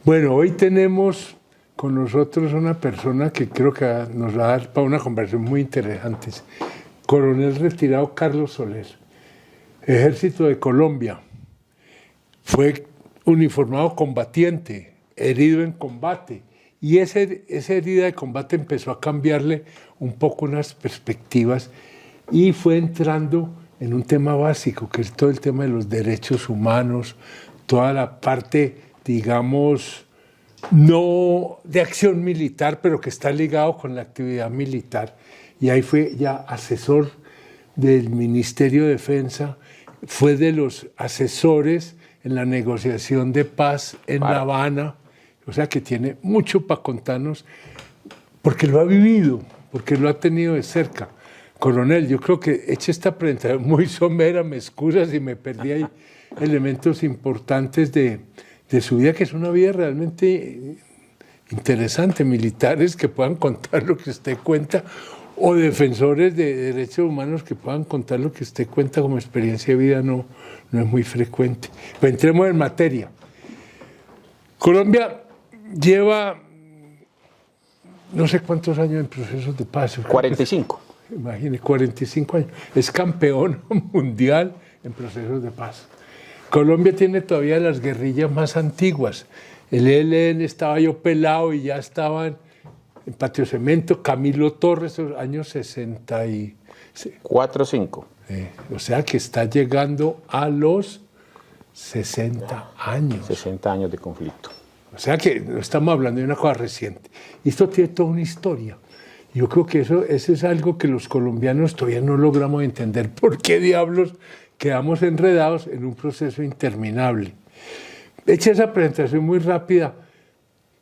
Bueno, hoy tenemos con nosotros una persona que creo que nos va a dar para una conversación muy interesante. Coronel retirado Carlos Soler, Ejército de Colombia. Fue uniformado combatiente, herido en combate. Y esa herida de combate empezó a cambiarle un poco unas perspectivas y fue entrando en un tema básico, que es todo el tema de los derechos humanos, toda la parte, digamos, no de acción militar, pero que está ligado con la actividad militar. Y ahí fue ya asesor del Ministerio de Defensa, fue de los asesores en la negociación de paz en La Habana, o sea que tiene mucho para contarnos, porque lo ha vivido, porque lo ha tenido de cerca. Coronel, yo creo que hecha esta presentación muy somera, me excusas si me perdí ahí elementos importantes de su vida, que es una vida realmente interesante, militares que puedan contar lo que usted cuenta, o defensores de derechos humanos que puedan contar lo que usted cuenta como experiencia de vida, no es muy frecuente. Pero entremos en materia. Colombia lleva no sé cuántos años en procesos de paz. 45. Imagine, 45 años. Es campeón mundial en procesos de paz. Colombia tiene todavía las guerrillas más antiguas. El ELN estaba yo pelado y ya estaban en Patio Cemento, Camilo Torres, años 4 o 5. O sea que está llegando a los 60 años. 60 años de conflicto. O sea que no estamos hablando de una cosa reciente. Y esto tiene toda una historia. Yo creo que eso es algo que los colombianos todavía no logramos entender. ¿Por qué diablos quedamos enredados en un proceso interminable? Hecha esa presentación muy rápida,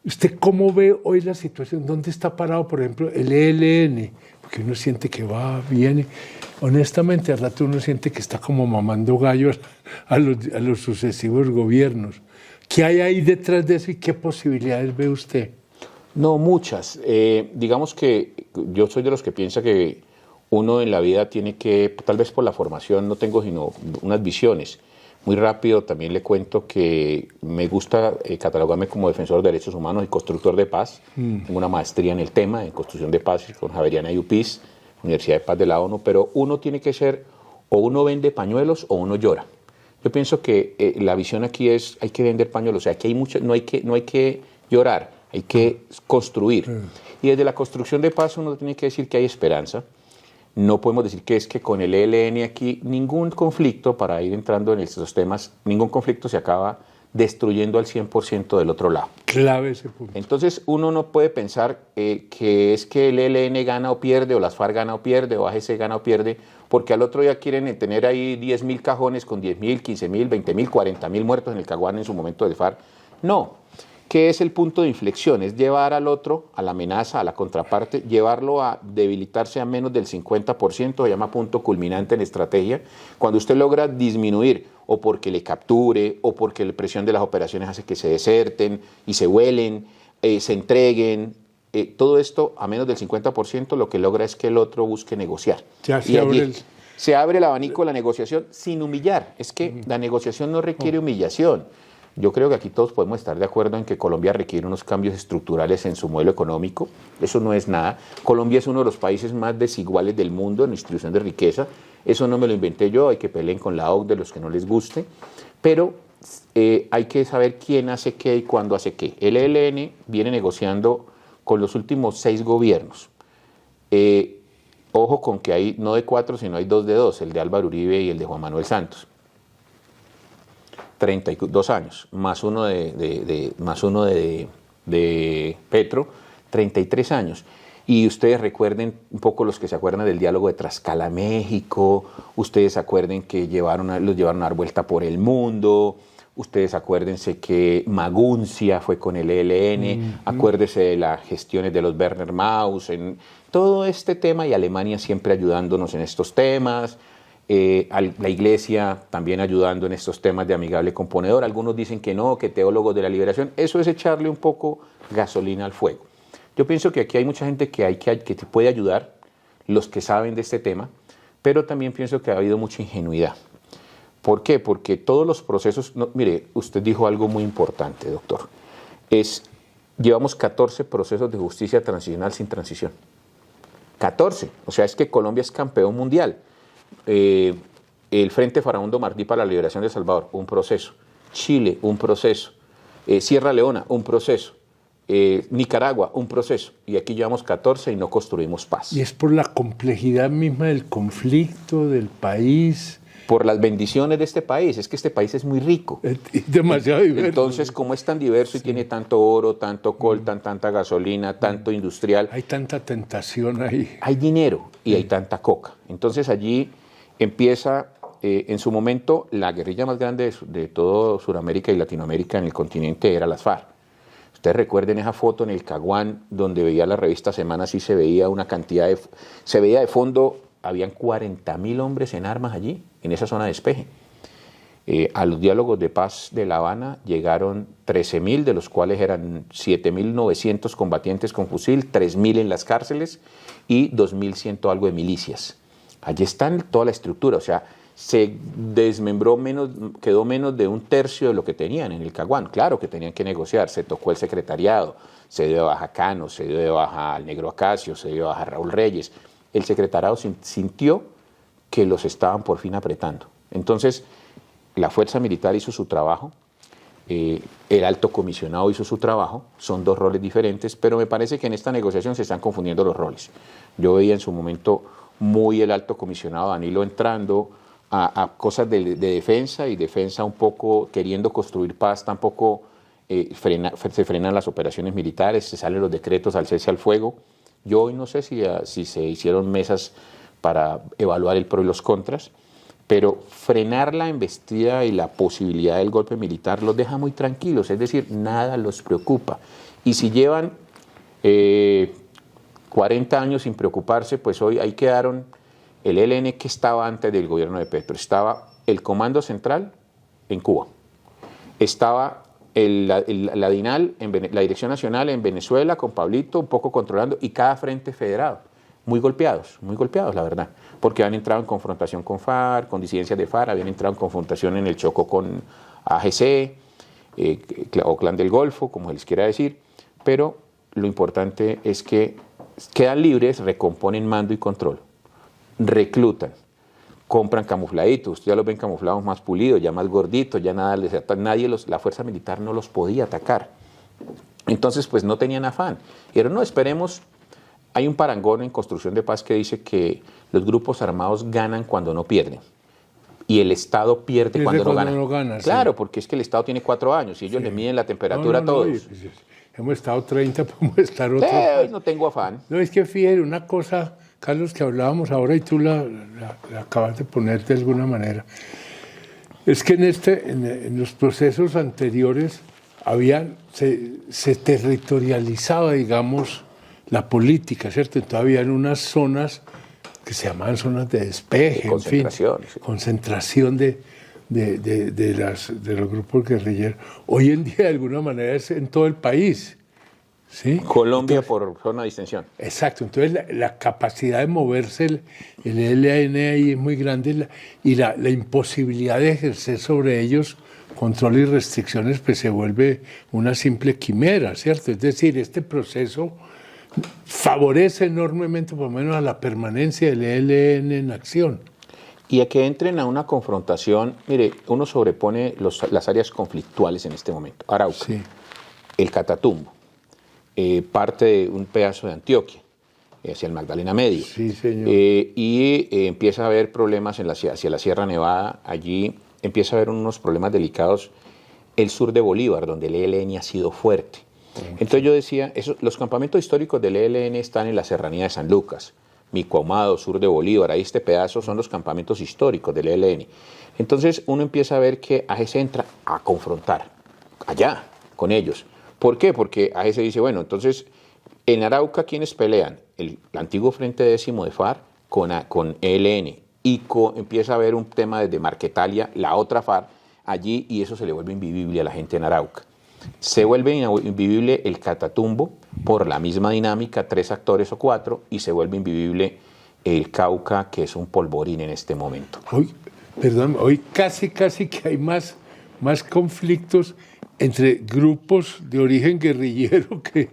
¿usted cómo ve hoy la situación? ¿Dónde está parado, por ejemplo, el ELN? Porque uno siente que va, viene. Honestamente, al rato uno siente que está como mamando gallos a los sucesivos gobiernos. ¿Qué hay ahí detrás de eso y qué posibilidades ve usted? No, muchas. Digamos que yo soy de los que piensa que uno en la vida tiene que, tal vez por la formación no tengo sino unas visiones. Muy rápido también le cuento que me gusta catalogarme como defensor de derechos humanos y constructor de paz. Tengo una maestría en el tema, en construcción de paz con Javeriana y UPIS, Universidad de Paz de la ONU, pero uno tiene que ser, o uno vende pañuelos o uno llora. Yo pienso que la visión aquí es, hay que vender pañuelos, o sea, aquí hay mucho, no hay que llorar, hay que construir. Y desde la construcción de paz uno tiene que decir que hay esperanza. No podemos decir que es que con el ELN aquí ningún conflicto, para ir entrando en estos temas, ningún conflicto se acaba destruyendo al 100% del otro lado. Clave ese punto. Entonces uno no puede pensar que es que el ELN gana o pierde, o las FARC gana o pierde, o AGC gana o pierde, porque al otro día quieren tener ahí 10.000 cajones con 10.000, 15.000, 20.000, 40.000 muertos en el Caguán en su momento del FARC. No. ¿Qué es el punto de inflexión? Es llevar al otro, a la amenaza, a la contraparte, llevarlo a debilitarse a menos del 50%, se llama punto culminante en estrategia. Cuando usted logra disminuir, o porque le capture, o porque la presión de las operaciones hace que se deserten y se vuelen, se entreguen, todo esto a menos del 50%, lo que logra es que el otro busque negociar. Ya se abre el abanico de la negociación sin humillar. Es que la negociación no requiere humillación. Yo creo que aquí todos podemos estar de acuerdo en que Colombia requiere unos cambios estructurales en su modelo económico. Eso no es nada. Colombia es uno de los países más desiguales del mundo en distribución de riqueza. Eso no me lo inventé yo, hay que peleen con la OCDE, los que no les guste. Pero hay que saber quién hace qué y cuándo hace qué. El ELN viene negociando con los últimos 6 gobiernos. Ojo con que hay no de 4, sino hay 2 de 2, el de Álvaro Uribe y el de Juan Manuel Santos. 32 años, más uno de Petro, 33 años. Y ustedes recuerden, un poco los que se acuerdan del diálogo de Tlaxcala, México, ustedes acuerden que los llevaron a dar vuelta por el mundo, ustedes acuérdense que Maguncia fue con el ELN, acuérdense de las gestiones de los Werner Maus, en todo este tema, y Alemania siempre ayudándonos en estos temas. La Iglesia también ayudando en estos temas de amigable componedor. Algunos dicen que no, que teólogos de la liberación. Eso es echarle un poco gasolina al fuego. Yo pienso que aquí hay mucha gente que te puede ayudar, los que saben de este tema, pero también pienso que ha habido mucha ingenuidad. ¿Por qué? Porque todos los procesos... No, mire, usted dijo algo muy importante, doctor. llevamos 14 procesos de justicia transicional sin transición. 14. O sea, es que Colombia es campeón mundial. El Frente Farabundo Martí para la Liberación de El Salvador, un proceso. Chile, un proceso. Sierra Leona, un proceso. Nicaragua, un proceso. Y aquí llevamos 14 y no construimos paz. Y es por la complejidad misma del conflicto, del país. Por las bendiciones de este país. Es que este país es muy rico. Es demasiado diverso. Entonces, como es tan diverso y tiene tanto oro, tanto coltan, tanta gasolina, tanto industrial. Hay tanta tentación ahí. Hay dinero y hay tanta coca. Entonces allí empieza, en su momento, la guerrilla más grande de todo Sudamérica y Latinoamérica en el continente era las FARC. Ustedes recuerden esa foto en el Caguán, donde veía la revista Semana, sí se veía una cantidad de... Se veía de fondo, habían 40.000 hombres en armas allí, en esa zona de despeje. A los diálogos de paz de La Habana llegaron 13.000, de los cuales eran 7.900 combatientes con fusil, 3.000 en las cárceles y 2.100 algo de milicias. Allí está toda la estructura, o sea, se desmembró quedó menos de un tercio de lo que tenían en el Caguán. Claro que tenían que negociar, se tocó el secretariado, se dio de baja a Cano, se dio de baja al Negro Acacio, se dio de baja a Raúl Reyes. El secretariado sintió que los estaban por fin apretando. Entonces, la fuerza militar hizo su trabajo, el alto comisionado hizo su trabajo, son dos roles diferentes, pero me parece que en esta negociación se están confundiendo los roles. Yo veía en su momento muy el alto comisionado Danilo entrando a cosas de defensa y defensa un poco queriendo construir paz, tampoco se frenan las operaciones militares, se salen los decretos al cese al fuego. Yo hoy no sé si se hicieron mesas para evaluar el pro y los contras, pero frenar la embestida y la posibilidad del golpe militar los deja muy tranquilos, es decir, nada los preocupa. Y si llevan 40 años sin preocuparse, pues hoy ahí quedaron el ELN que estaba antes del gobierno de Petro, estaba el Comando Central en Cuba, estaba la DINAL, la Dirección Nacional en Venezuela con Pablito un poco controlando y cada frente federado. Muy golpeados, la verdad, porque han entrado en confrontación con FARC, con disidencias de FARC, habían entrado en confrontación en el Chocó con AGC, o Clan del Golfo, como se les quiera decir, pero lo importante es que quedan libres, recomponen mando y control, reclutan, compran camufladitos, ya los ven camuflados más pulidos, ya más gorditos, ya nada les ataca, la fuerza militar no los podía atacar. Entonces, pues no tenían afán. Dijeron, no, esperemos. Hay un parangón en construcción de paz que dice que los grupos armados ganan cuando no pierden y el Estado pierde cuando no gana. Claro, sí. Porque es que el Estado tiene 4 años y ellos le miden la temperatura a todos. Pues, hemos estado 30, podemos estar otro. No tengo afán. No, es que fíjate, una cosa, Carlos, que hablábamos ahora y tú la acabas de poner de alguna manera, es que en los procesos anteriores se territorializaba, digamos, la política, ¿cierto? Todavía en unas zonas que se llamaban zonas de despeje, en fin, sí. Concentración de los grupos guerrilleros. Hoy en día, de alguna manera, es en todo el país, ¿sí? Colombia por zona de distensión. Exacto, entonces la capacidad de moverse el ELN ahí es muy grande y la imposibilidad de ejercer sobre ellos control y restricciones, pues se vuelve una simple quimera, ¿cierto? Es decir, este proceso favorece enormemente, por lo menos, a la permanencia del ELN en acción. Y a que entren a una confrontación, mire, uno sobrepone las áreas conflictuales en este momento. Arauca, sí. El Catatumbo, parte de un pedazo de Antioquia, hacia el Magdalena Medio. Sí, señor. Y empieza a haber problemas hacia la Sierra Nevada, allí empieza a haber unos problemas delicados, el sur de Bolívar, donde el ELN ha sido fuerte. Entonces yo decía, los campamentos históricos del ELN están en la serranía de San Lucas, Micoamado, sur de Bolívar, ahí este pedazo son los campamentos históricos del ELN. Entonces uno empieza a ver que AGC entra a confrontar allá con ellos. ¿Por qué? Porque AGC dice, bueno, entonces en Arauca, ¿quiénes pelean? El antiguo Frente Décimo de FARC con ELN y empieza a haber un tema desde Marquetalia, la otra FARC, allí y eso se le vuelve invivible a la gente en Arauca. Se vuelve invivible el Catatumbo por la misma dinámica, 3 actores o 4, y se vuelve invivible el Cauca, que es un polvorín en este momento. Hoy casi que hay más conflictos entre grupos de origen guerrillero que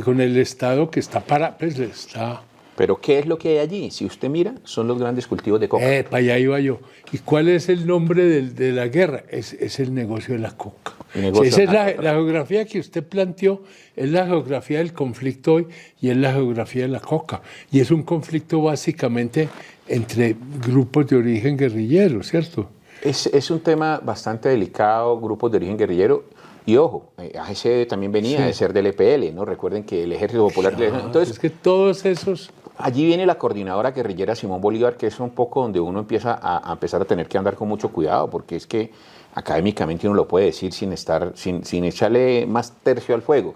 con el Estado que está pues está... Pero ¿qué es lo que hay allí? Si usted mira, son los grandes cultivos de coca. Para allá iba yo. ¿Y cuál es el nombre de la guerra? Es el negocio de la coca. Esa es la geografía que usted planteó, es la geografía del conflicto hoy y es la geografía de la coca. Y es un conflicto básicamente entre grupos de origen guerrillero, ¿cierto? Es un tema bastante delicado, grupos de origen guerrillero. Y ojo, AGC también venía de ser del EPL, ¿no? Recuerden que el Ejército Popular... Entonces, es que todos esos... Allí viene la coordinadora guerrillera Simón Bolívar, que es un poco donde uno empieza a empezar a tener que andar con mucho cuidado, porque es que académicamente uno lo puede decir sin echarle más tercio al fuego.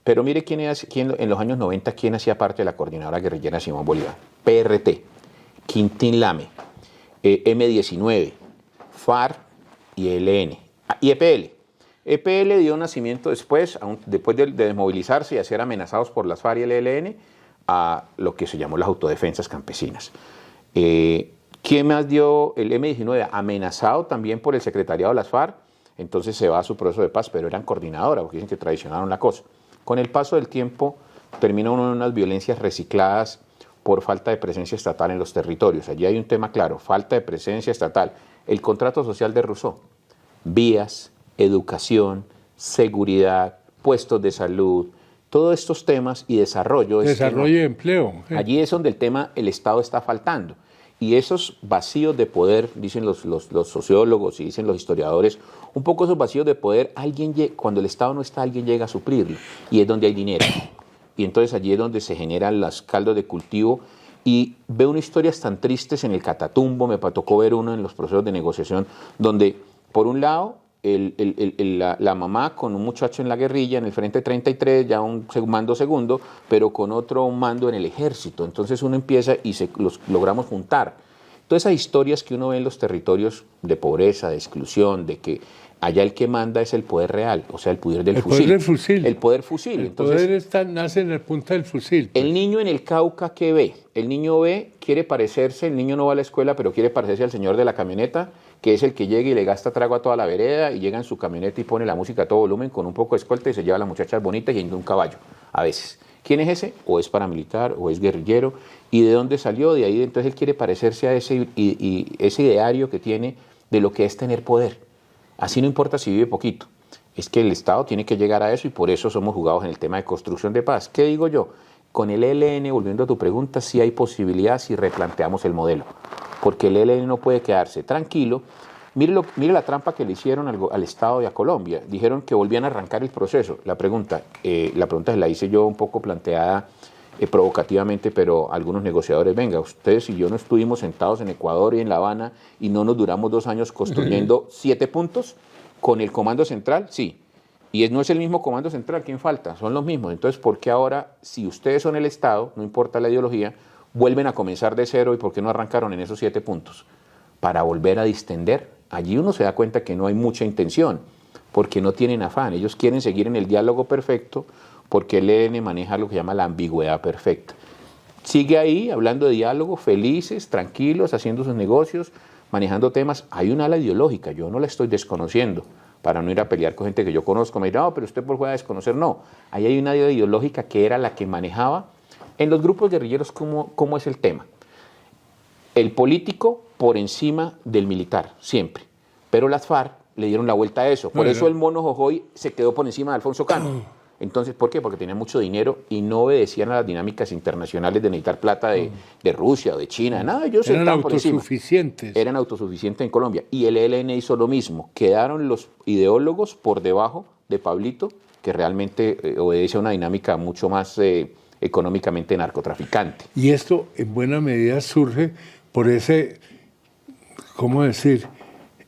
Pero mire quién en los años 90, quién hacía parte de la coordinadora guerrillera Simón Bolívar. PRT, Quintín Lame, M-19, FARC y ELN, y EPL. EPL dio nacimiento después de desmovilizarse y a ser amenazados por las FARC y el ELN, a lo que se llamó las autodefensas campesinas. ¿Quién más dio el M-19? Amenazado también por el secretariado de las FARC, entonces se va a su proceso de paz, pero eran coordinadoras, porque dicen que traicionaron la cosa. Con el paso del tiempo termina uno en unas violencias recicladas por falta de presencia estatal en los territorios. Allí hay un tema claro, falta de presencia estatal. El contrato social de Rousseau, vías, educación, seguridad, puestos de salud, todos estos temas y desarrollo. Desarrollo y empleo. Allí es donde el Estado está faltando. Y esos vacíos de poder, dicen los sociólogos y dicen los historiadores, un poco esos vacíos de poder, cuando el Estado no está, alguien llega a suplirlo. Y es donde hay dinero. Y entonces allí es donde se generan los caldos de cultivo. Y veo unas historias tan tristes en el Catatumbo, me tocó ver uno en los procesos de negociación, donde por un lado la mamá con un muchacho en la guerrilla, en el Frente 33, ya un mando segundo, pero con otro mando en el ejército. Entonces uno empieza y los logramos juntar. Todas esas historias que uno ve en los territorios de pobreza, de exclusión, de que allá el que manda es el poder real, o sea, el poder del fusil. El poder del fusil. El poder fusil. El poder nace en el punta del fusil. Pues. El niño en el Cauca, ¿qué ve? El niño quiere parecerse, el niño no va a la escuela, pero quiere parecerse al señor de la camioneta, que es el que llega y le gasta trago a toda la vereda y llega en su camioneta y pone la música a todo volumen con un poco de escolta y se lleva a las muchachas bonitas y en un caballo, a veces. ¿Quién es ese? O es paramilitar, o es guerrillero. ¿Y de dónde salió? De ahí, entonces él quiere parecerse a ese ideario que tiene de lo que es tener poder. Así no importa si vive poquito. Es que el Estado tiene que llegar a eso y por eso somos jugados en el tema de construcción de paz. ¿Qué digo yo? Con el ELN, volviendo a tu pregunta, sí hay posibilidad si replanteamos el modelo. Porque el ELN no puede quedarse tranquilo. Mire la trampa que le hicieron al Estado y a Colombia. Dijeron que volvían a arrancar el proceso. La pregunta se la hice yo un poco planteada provocativamente, pero algunos negociadores, venga, ustedes y yo no estuvimos sentados en Ecuador y en La Habana y no nos duramos 2 años construyendo 7 puntos con el Comando Central, sí. Y no es el mismo Comando Central, ¿quién falta? Son los mismos. Entonces, ¿por qué ahora, si ustedes son el Estado, no importa la ideología, vuelven a comenzar de cero y por qué no arrancaron en esos 7 puntos? Para volver a distender. Allí uno se da cuenta que no hay mucha intención, porque no tienen afán. Ellos quieren seguir en el diálogo perfecto, porque el ELN maneja lo que llama la ambigüedad perfecta. Sigue ahí hablando de diálogo, felices, tranquilos, haciendo sus negocios, manejando temas. Hay una ala ideológica, yo no la estoy desconociendo, para no ir a pelear con gente que yo conozco. Me dirá, no, pero usted por fuera desconocer. No, ahí hay una ala ideológica que era la que manejaba. En los grupos guerrilleros, ¿cómo es el tema? El político por encima del militar, siempre. Pero las FARC le dieron la vuelta a eso. Por eso el mono Jojoy se quedó por encima de Alfonso Cano. Entonces, ¿por qué? Porque tenían mucho dinero y no obedecían a las dinámicas internacionales de necesitar plata de Rusia o de China. Nada, ellos eran autosuficientes. Eran autosuficientes en Colombia. Y el ELN hizo lo mismo. Quedaron los ideólogos por debajo de Pablito, que realmente obedece a una dinámica mucho más económicamente narcotraficante. Y esto en buena medida surge por ese, ¿cómo decir?,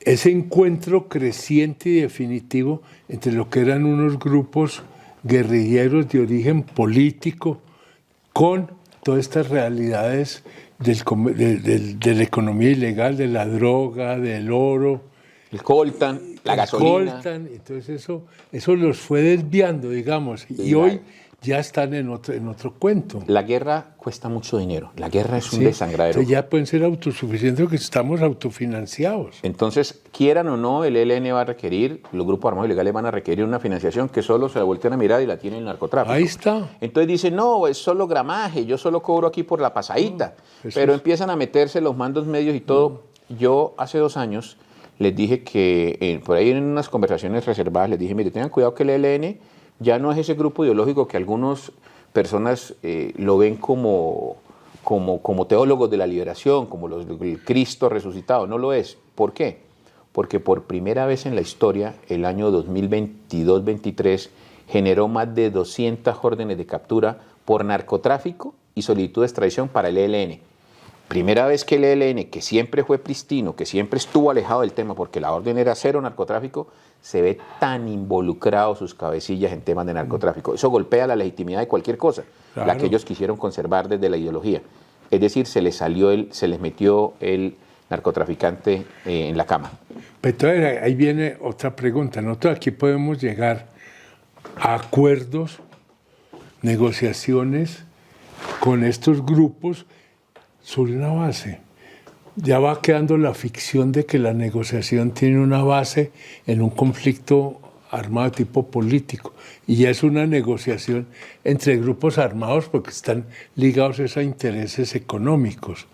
ese encuentro creciente y definitivo entre lo que eran unos grupos guerrilleros de origen político con todas estas realidades de la economía ilegal, de la droga, del oro. El coltan, la gasolina. Entonces eso los fue desviando, digamos. Y hoy ya están en otro cuento. La guerra cuesta mucho dinero. La guerra es un desangradero. Entonces ya pueden ser autosuficientes porque estamos autofinanciados. Entonces, quieran o no, el ELN va a requerir, los grupos armados ilegales van a requerir una financiación que solo se la voltean a mirar y la tiene el narcotráfico. Ahí está. Entonces dicen, no, es solo gramaje, yo solo cobro aquí por la pasadita. Pero empiezan a meterse los mandos medios y todo. Yo hace 2 años les dije que, por ahí en unas conversaciones reservadas, les dije, mire, tengan cuidado que el ELN ya no es ese grupo ideológico que algunas personas lo ven como teólogos de la liberación, como el Cristo resucitado. No lo es. ¿Por qué? Porque por primera vez en la historia, el año 2022-23 generó más de 200 órdenes de captura por narcotráfico y solicitud de extradición para el ELN. Primera vez que el ELN, que siempre fue pristino, que siempre estuvo alejado del tema porque la orden era cero narcotráfico, se ve tan involucrado sus cabecillas en temas de narcotráfico. Eso golpea la legitimidad de cualquier cosa, claro, la que ellos quisieron conservar desde la ideología. Es decir, se les metió el narcotraficante en la cama. Pero ahí viene otra pregunta. Nosotros aquí podemos llegar a acuerdos, negociaciones con estos grupos sobre una base. Ya va quedando la ficción de que la negociación tiene una base en un conflicto armado de tipo político, y ya es una negociación entre grupos armados porque están ligados a intereses económicos.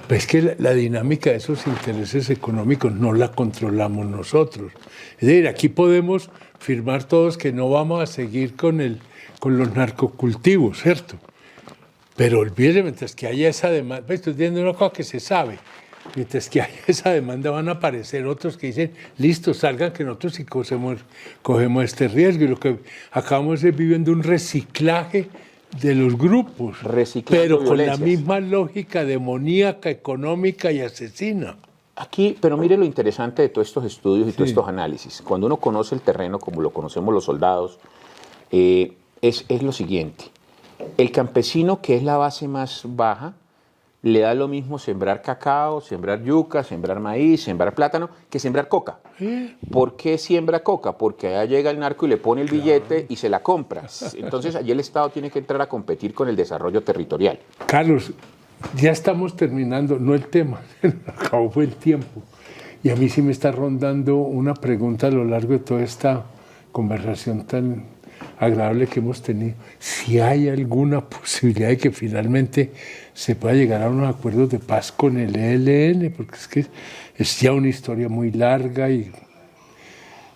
Pero es que la dinámica de esos intereses económicos no la controlamos nosotros. Es decir, aquí podemos firmar todos que no vamos a seguir con los narcocultivos, ¿cierto? Pero olvídese, mientras que haya esa demanda, estoy diciendo una cosa que se sabe, mientras que haya esa demanda van a aparecer otros que dicen, listo, salgan que nosotros sí cogemos este riesgo. Y lo que acabamos de viviendo un reciclaje de los grupos, pero con la misma lógica demoníaca, económica y asesina. Aquí, pero mire lo interesante de todos estos estudios y todos estos análisis. Cuando uno conoce el terreno, como lo conocemos los soldados, es lo siguiente. El campesino, que es la base más baja, le da lo mismo sembrar cacao, sembrar yuca, sembrar maíz, sembrar plátano, que sembrar coca. ¿Por qué siembra coca? Porque allá llega el narco y le pone el billete y se la compra. Entonces allí el Estado tiene que entrar a competir con el desarrollo territorial. Carlos, ya estamos terminando, no el tema, acabó fue el tiempo. Y a mí sí me está rondando una pregunta a lo largo de toda esta conversación tan agradable que hemos tenido. Si hay alguna posibilidad de que finalmente se pueda llegar a unos acuerdos de paz con el ELN, porque es que es ya una historia muy larga y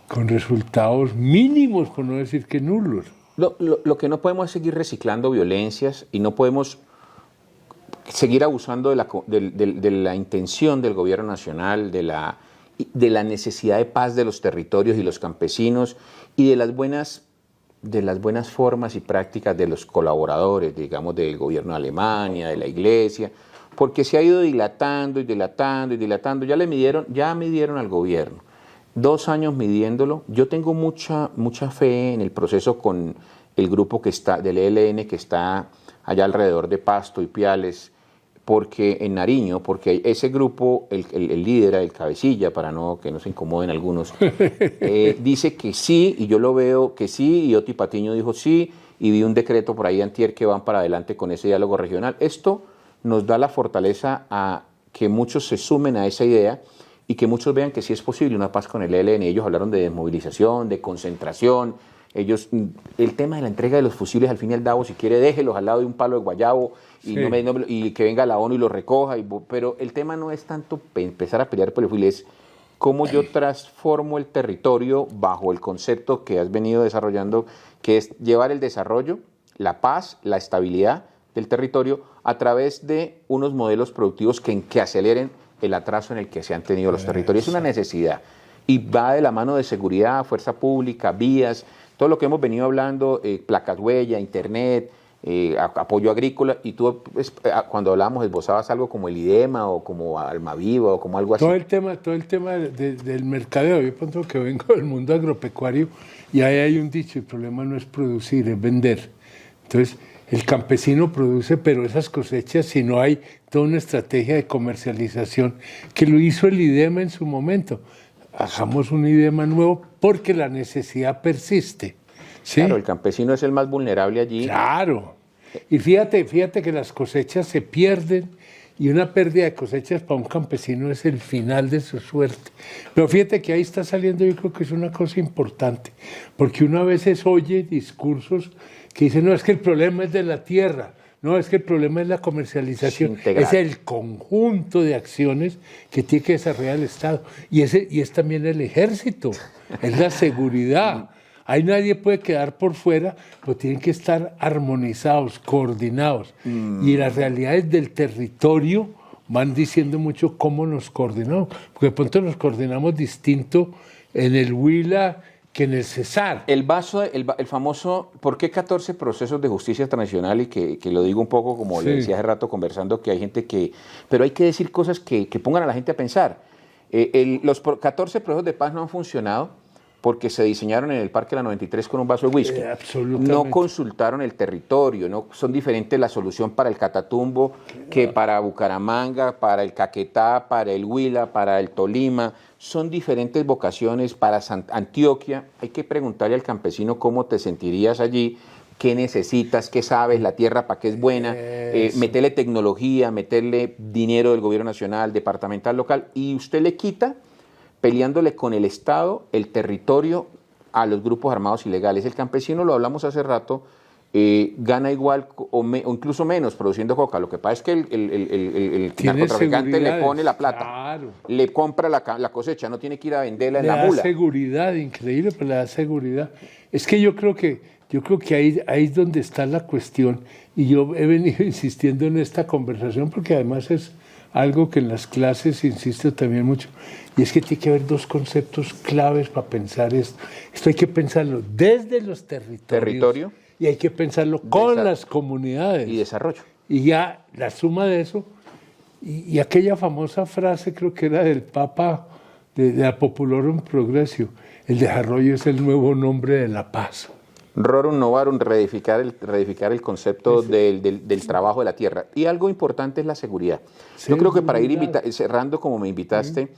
con resultados mínimos, por no decir que nulos. Lo que no podemos es seguir reciclando violencias y no podemos seguir abusando de la intención del gobierno nacional, de la necesidad de paz de los territorios y los campesinos y de las buenas formas y prácticas de los colaboradores, digamos, del gobierno de Alemania, de la Iglesia, porque se ha ido dilatando y dilatando y dilatando. Ya midieron al gobierno. 2 años midiéndolo. Yo tengo mucha fe en el proceso con el grupo del ELN que está allá alrededor de Pasto y Piales, porque en Nariño, porque ese grupo, el líder, el cabecilla, para que no se incomoden algunos, dice que sí, y yo lo veo que sí, y Oti Patiño dijo sí, y vi un decreto por ahí antier que van para adelante con ese diálogo regional. Esto nos da la fortaleza a que muchos se sumen a esa idea y que muchos vean que sí es posible una paz con el ELN. Ellos hablaron de desmovilización, de concentración. El tema de la entrega de los fusiles, al fin y al cabo, si quiere, déjelos al lado de un palo de guayabo y que venga la ONU y los recoja. Pero el tema no es tanto empezar a pelear por el fusil, es cómo yo transformo el territorio bajo el concepto que has venido desarrollando, que es llevar el desarrollo, la paz, la estabilidad del territorio a través de unos modelos productivos que aceleren el atraso en el que se han tenido los territorios. Es una necesidad y va de la mano de seguridad, fuerza pública, vías, todo lo que hemos venido hablando, placas huella, internet, apoyo agrícola, y tú cuando hablábamos esbozabas algo como el IDEMA o como Almaviva o como algo así. Todo el tema del mercadeo. Yo pienso que vengo del mundo agropecuario y ahí hay un dicho, el problema no es producir, es vender. Entonces, el campesino produce, pero esas cosechas, si no hay toda una estrategia de comercialización, que lo hizo el IDEMA en su momento. Hagamos un IDEMA nuevo porque la necesidad persiste. ¿sí? Claro, el campesino es el más vulnerable allí. Claro. Y fíjate que las cosechas se pierden y una pérdida de cosechas para un campesino es el final de su suerte. Pero fíjate que ahí está saliendo, yo creo que es una cosa importante, porque uno a veces oye discursos que dicen, no, es que el problema es de la tierra, no, es que el problema es la comercialización, es el conjunto de acciones que tiene que desarrollar el Estado. Y es también el ejército, es la seguridad. Ahí nadie puede quedar por fuera, pero tienen que estar armonizados, coordinados. Y las realidades del territorio van diciendo mucho cómo nos coordinamos, porque de pronto nos coordinamos distinto en el Huila que en el Cesar. El famoso, ¿por qué 14 procesos de justicia transicional? Y que lo digo un poco como le decía hace rato conversando, que hay gente que... Pero hay que decir cosas que pongan a la gente a pensar. Los 14 procesos de paz no han funcionado porque se diseñaron en el Parque de la 93 con un vaso de whisky. Absolutamente. No consultaron el territorio, no son diferentes la solución para el Catatumbo que para Bucaramanga, para el Caquetá, para el Huila, para el Tolima. Son diferentes vocaciones para Antioquia. Hay que preguntarle al campesino cómo te sentirías allí, qué necesitas, qué sabes, la tierra para qué es buena, meterle tecnología, meterle dinero del gobierno nacional, departamental, local, y usted le quita peleándole con el Estado, el territorio, a los grupos armados ilegales. El campesino, lo hablamos hace rato, gana igual o incluso menos produciendo coca. Lo que pasa es que el narcotraficante le pone la plata, claro, le compra la cosecha, no tiene que ir a venderla en la mula. Le da seguridad, increíble, pero le da seguridad. Es que yo creo que ahí es donde está la cuestión, y yo he venido insistiendo en esta conversación porque además es algo que en las clases insisto también mucho, y es que tiene que haber dos conceptos claves para pensar esto. Esto hay que pensarlo desde los territorios y hay que pensarlo con las comunidades. Y desarrollo. Y ya la suma de eso, y aquella famosa frase, creo que era del Papa, de la Populorum Progressio, el desarrollo es el nuevo nombre de la paz. Rerum novarum, reedificar el concepto del trabajo de la tierra. Y algo importante es la seguridad. Yo creo que para ir cerrando como me invitaste,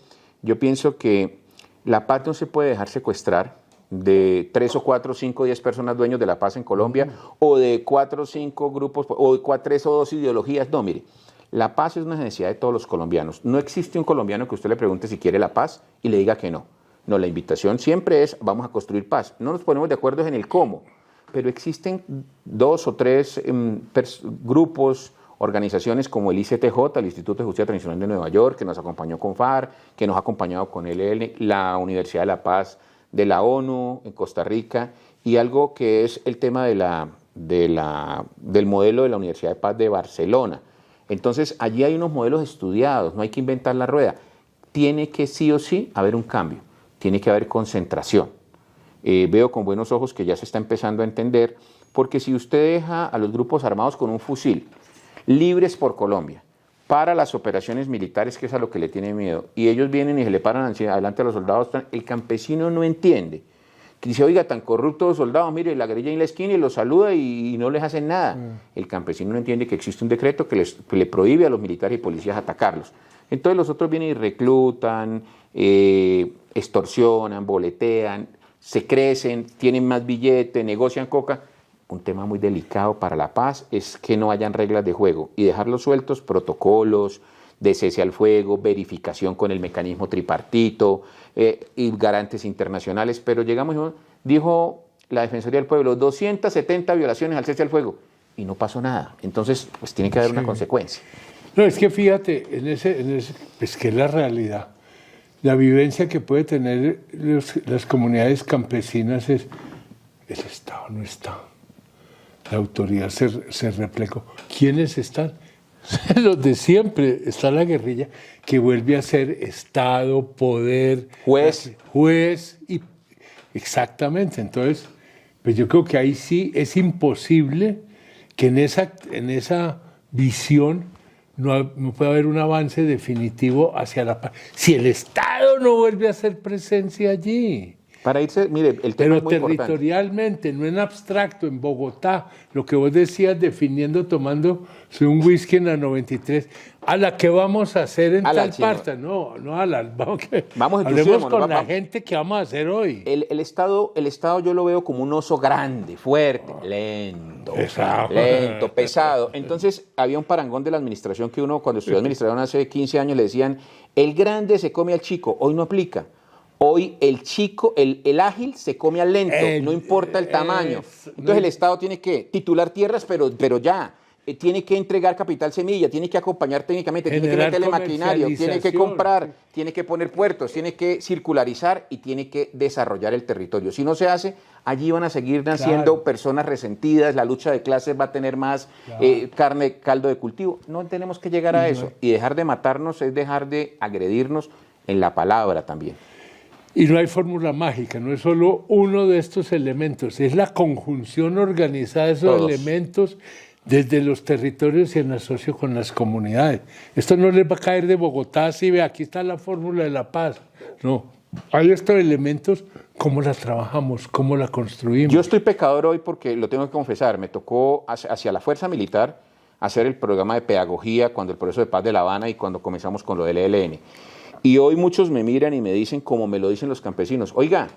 yo pienso que la paz no se puede dejar secuestrar de 3 o 4 o 5 o 10 personas dueños de la paz en Colombia, o de 4 o 5 grupos, o de 3 o 2 ideologías. No, mire, la paz es una necesidad de todos los colombianos. No existe un colombiano que usted le pregunte si quiere la paz y le diga que no. No, la invitación siempre es, vamos a construir paz. No nos ponemos de acuerdo en el cómo, pero existen 2 o 3 grupos, organizaciones como el ICTJ, el Instituto de Justicia Transicional de Nueva York, que nos acompañó con FARC, que nos ha acompañado con ELN, la Universidad de la Paz de la ONU en Costa Rica, y algo que es el tema del modelo de la Universidad de Paz de Barcelona. Entonces, allí hay unos modelos estudiados, no hay que inventar la rueda. Tiene que sí o sí haber un cambio, tiene que haber concentración. Veo con buenos ojos que ya se está empezando a entender, porque si usted deja a los grupos armados con un fusil, libres por Colombia, para las operaciones militares, que es a lo que le tiene miedo, y ellos vienen y se le paran adelante a los soldados, el campesino no entiende. Que dice, oiga, tan corruptos los soldados, mire, la guerrilla en la esquina y los saluda y no les hacen nada. El campesino no entiende que existe un decreto que le prohíbe a los militares y policías atacarlos. Entonces los otros vienen y reclutan, extorsionan, boletean, se crecen, tienen más billete, negocian coca. Un tema muy delicado para la paz es que no hayan reglas de juego y dejarlos sueltos, protocolos de cese al fuego, verificación con el mecanismo tripartito y garantes internacionales. Pero llegamos, dijo la Defensoría del Pueblo, 270 violaciones al cese al fuego y no pasó nada. Entonces, pues tiene que haber una consecuencia. No, es que fíjate, es que es la realidad. La vivencia que puede tener las comunidades campesinas es, el Estado no está. La autoridad se replegó. ¿Quiénes están? Los de siempre. Está la guerrilla, que vuelve a ser Estado, poder, juez y exactamente. Entonces, pues yo creo que ahí sí es imposible que en esa visión no puede haber un avance definitivo hacia la paz. Si el Estado no vuelve a hacer presencia allí. Para irse, mire, el tema Pero es muy importante. territorialmente, no en abstracto, en Bogotá, lo que vos decías definiendo, tomándose un whisky en la 93, a la que vamos a hacer en tal parte, no a la, Vamos, hablemos con la gente que vamos a hacer hoy. El Estado yo lo veo como un oso grande, fuerte, lento, pesado. Entonces, había un parangón de la administración que uno, cuando estudió administración hace 15 años, le decían, el grande se come al chico, hoy no aplica. Hoy el chico, el ágil se come al lento, no importa el tamaño. Entonces el Estado tiene que titular tierras, pero ya. Tiene que entregar capital semilla, tiene que acompañar técnicamente, tiene que meterle maquinario, tiene que comprar, tiene que poner puertos, tiene que circularizar y tiene que desarrollar el territorio. Si no se hace, allí van a seguir naciendo personas resentidas, la lucha de clases va a tener más caldo de cultivo. No tenemos que llegar a eso. Y dejar de matarnos es dejar de agredirnos en la palabra también. Y no hay fórmula mágica, no es solo uno de estos elementos, es la conjunción organizada de esos elementos desde los territorios y en asocio con las comunidades. Esto no les va a caer de Bogotá, así ve, aquí está la fórmula de la paz. No, hay estos elementos, cómo la trabajamos, cómo la construimos. Yo estoy pecador hoy porque lo tengo que confesar, me tocó hacia la fuerza militar hacer el programa de pedagogía cuando el proceso de paz de La Habana y cuando comenzamos con lo del ELN. Y hoy muchos me miran y me dicen, como me lo dicen los campesinos, oiga,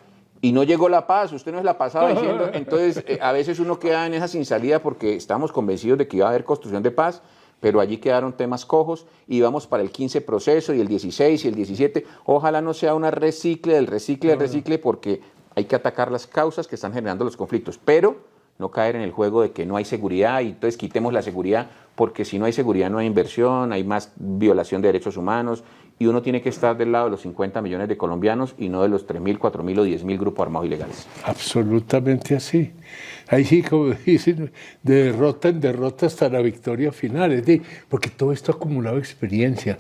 y no llegó la paz, usted nos la pasaba diciendo. Entonces, a veces uno queda en esa sin salida porque estamos convencidos de que iba a haber construcción de paz, pero allí quedaron temas cojos y vamos para el 15 proceso y el 16 y el 17. Ojalá no sea una recicle del recicle, porque hay que atacar las causas que están generando los conflictos, pero no caer en el juego de que no hay seguridad y entonces quitemos la seguridad, porque si no hay seguridad no hay inversión, hay más violación de derechos humanos y uno tiene que estar del lado de los 50 millones de colombianos y no de los 3.000, 4.000 o 10.000 grupos armados ilegales. Absolutamente así. Ahí sí, como dicen, de derrota en derrota hasta la victoria final, porque todo esto ha acumulado experiencia.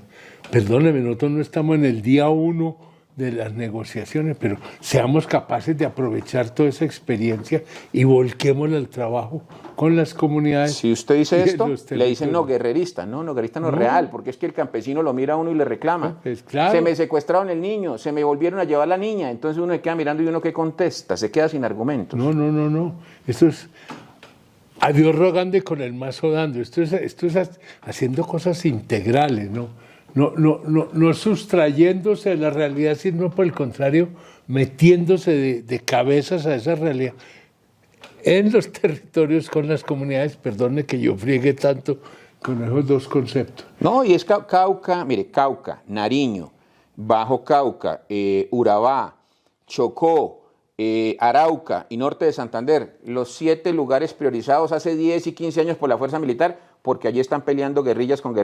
Perdóneme, nosotros no estamos en el día 1 de las negociaciones, pero seamos capaces de aprovechar toda esa experiencia y volquémosla al trabajo con las comunidades. Si usted dice esto, le dicen no, guerrerista. No, guerrerista no es real, porque es que el campesino lo mira a uno y le reclama. Pues claro. Se me secuestraron el niño, se me volvieron a llevar la niña, entonces uno se queda mirando y uno que contesta, se queda sin argumentos. No. Esto es a Dios rogando con el mazo dando. Esto es haciendo cosas integrales, no sustrayéndose de la realidad, sino por el contrario, metiéndose de cabezas a esa realidad en los territorios con las comunidades. Perdone que yo friegue tanto con esos dos conceptos. No, y es Cauca, mire, Cauca, Nariño, Bajo Cauca, Urabá, Chocó, Arauca y norte de Santander, los 7 lugares priorizados hace 10 y 15 años por la fuerza militar, porque allí están peleando guerrillas, con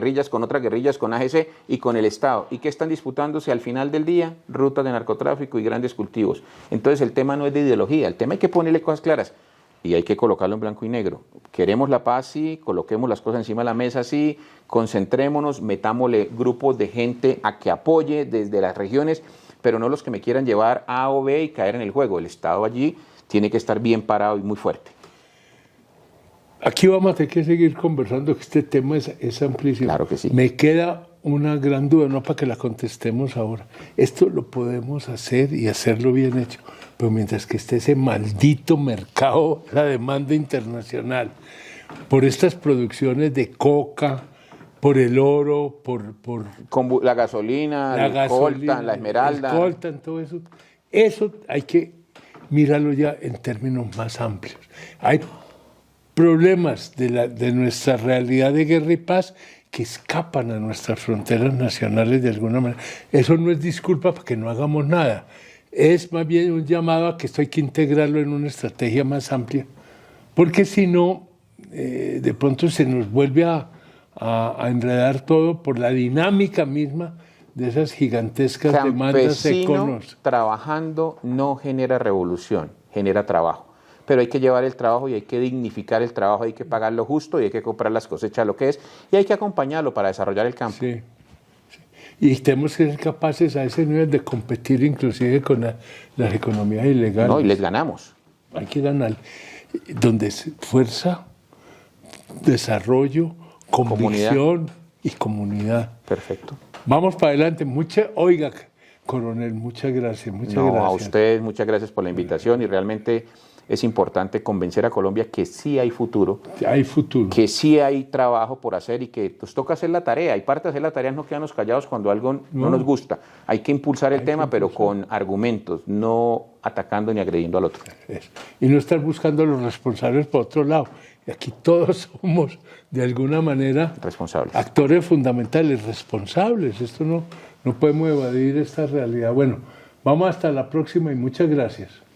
otras guerrillas, con AGC y con el Estado. ¿Y qué están disputándose al final del día? Rutas de narcotráfico y grandes cultivos. Entonces el tema no es de ideología, el tema hay que ponerle cosas claras y hay que colocarlo en blanco y negro. Queremos la paz, sí, coloquemos las cosas encima de la mesa, sí, concentrémonos, metámosle grupos de gente a que apoye desde las regiones, pero no los que me quieran llevar A o B y caer en el juego. El Estado allí tiene que estar bien parado y muy fuerte. Aquí vamos a tener que seguir conversando, que este tema es amplísimo. Claro que sí. Me queda una gran duda, no para que la contestemos ahora. Esto lo podemos hacer y hacerlo bien hecho, pero mientras que esté ese maldito mercado, la demanda internacional, por estas producciones de coca, por el oro, por la gasolina, el coltan, la esmeralda. El coltan, todo eso. Eso hay que mirarlo ya en términos más amplios. Hay problemas de nuestra realidad de guerra y paz que escapan a nuestras fronteras nacionales de alguna manera. Eso no es disculpa para que no hagamos nada. Es más bien un llamado a que esto hay que integrarlo en una estrategia más amplia, porque si no, de pronto se nos vuelve a enredar todo por la dinámica misma de esas gigantescas demandas económicas. Trabajando no genera revolución, genera trabajo. Pero hay que llevar el trabajo y hay que dignificar el trabajo, hay que pagar lo justo y hay que comprar las cosechas lo que es y hay que acompañarlo para desarrollar el campo. Sí. Y tenemos que ser capaces a ese nivel de competir inclusive con las economías ilegales. No, y les ganamos. Hay que ganar. Donde es fuerza, desarrollo, convicción y comunidad. Perfecto. Vamos para adelante. Oiga, Coronel, muchas gracias, muchas No, gracias. a ustedes muchas gracias por la invitación y realmente es importante convencer a Colombia que sí hay futuro, Hay futuro. que sí hay trabajo por hacer y que nos toca hacer la tarea. Y parte de hacer la tarea es no quedarnos callados cuando algo no nos gusta. Hay que impulsar el tema, pero con argumentos, no atacando ni agrediendo al otro. Y no estar buscando a los responsables por otro lado. Y aquí todos somos, de alguna manera, Responsables. actores fundamentales, responsables. Esto no podemos evadir esta realidad. Bueno, vamos hasta la próxima y muchas gracias.